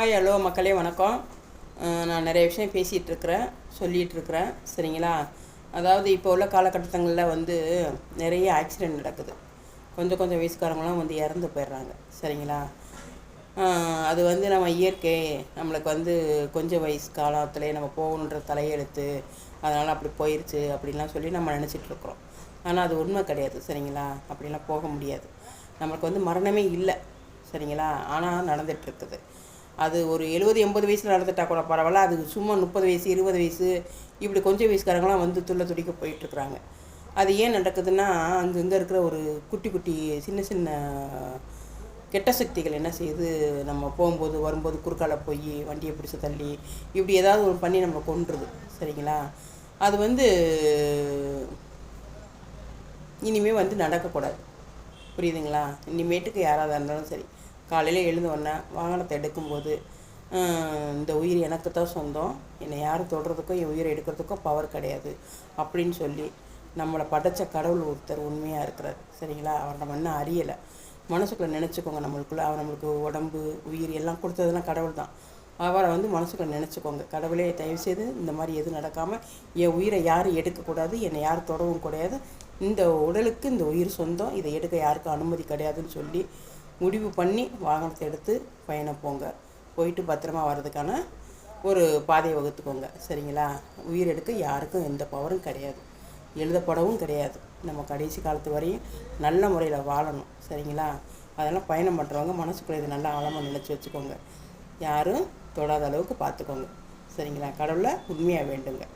Hi hello மக்களே வணக்கம். நான் நிறைய விஷயம் பேசிகிட்ருக்கிறேன் சொல்லிகிட்ருக்கிறேன் சரிங்களா. அதாவது இப்போ உள்ள காலகட்டங்களில் நிறைய ஆக்சிடெண்ட் நடக்குது. கொஞ்சம் கொஞ்சம் வயசுக்காரங்களாம் இறந்து போயிடுறாங்க சரிங்களா. அது நம்ம இயற்கை நம்மளுக்கு கொஞ்சம் வயசு காலத்துலேயே நம்ம போகணுன்ற தலையெழுத்து, அதனால் அப்படி போயிடுச்சு அப்படின்லாம் சொல்லி நம்ம நினச்சிட்ருக்குறோம். ஆனால் அது உண்மை கிடையாது சரிங்களா. அப்படிலாம் போக முடியாது. நம்மளுக்கு மரணமே இல்லை சரிங்களா. ஆனால் நடந்துகிட்ருக்குது. அது ஒரு 70-80 வயசில் நடந்துட்டால் கூட பரவாயில்ல. அது சும்மா 30 வயசு 20 வயசு இப்படி கொஞ்சம் வயசுக்காரங்களாம் துள்ள துடிக்க போயிட்டுருக்குறாங்க. அது ஏன் நடக்குதுன்னா, அங்கங்கே இருக்கிற ஒரு குட்டி குட்டி சின்ன சின்ன கெட்ட சக்திகள் என்ன செய்யுது, நம்ம போகும்போது வரும்போது குறுக்கால போய் வண்டியை பிடிச்சி தள்ளி இப்படி ஏதாவது ஒரு பண்ணி நம்மளை கொன்றுது சரிங்களா. அது இனிமேல் நடக்கக்கூடாது. புரியுதுங்களா. இனிமேட்டுக்கு யாராவது இருந்தாலும் சரி, காலையில் எழுந்த உடனே வாகனத்தை எடுக்கும்போது இந்த உயிர் எனக்கு தான் சொந்தம், என்னை யாரும் தொடுறதுக்கோ என் உயிரை எடுக்கிறதுக்கோ பவர் கிடையாது அப்படின்னு சொல்லி நம்மளை படைத்த கடவுள் ஒருத்தர் உண்மையாக இருக்கிறார் சரிங்களா. அவர் நம்ம இன்னும் அறியலை. மனசுக்குள்ளே நினச்சிக்கோங்க. அவர் நம்மளுக்கு உடம்பு உயிர் எல்லாம் கொடுத்ததுன்னா கடவுள் தான். அவரை மனசுக்குள்ளே நினச்சிக்கோங்க. கடவுளே தயவுசெய்து இந்த மாதிரி எதுவும் நடக்காமல் என் உயிரை யாரும் எடுக்கக்கூடாது, என்னை யாரும் தொடவும் கூடாது, இந்த உடலுக்கு இந்த உயிர் சொந்தம், இதை எடுக்க யாருக்கும் அனுமதி கிடையாதுன்னு சொல்லி முடிவு பண்ணி வாகனத்தை எடுத்து பயணம் போங்க. போயிட்டு பத்திரமா வர்றதுக்கான ஒரு பாதையை வகுத்துக்கோங்க சரிங்களா. உயிர் எடுக்க யாருக்கும் எந்த பவரும் கிடையாது, எழுதப்படவும் கிடையாது. நம்ம கடைசி காலத்து வரையும் நல்ல முறையில் வாழணும் சரிங்களா. அதெல்லாம் பயணம் பண்ணுறவங்க மனசுக்குள்ளே இது நல்லா ஆழமாக நினச்சி வச்சுக்கோங்க. யாரும் தொடாத அளவுக்கு பார்த்துக்கோங்க சரிங்களா. கடவுளை உண்மையாக வேண்டுங்க.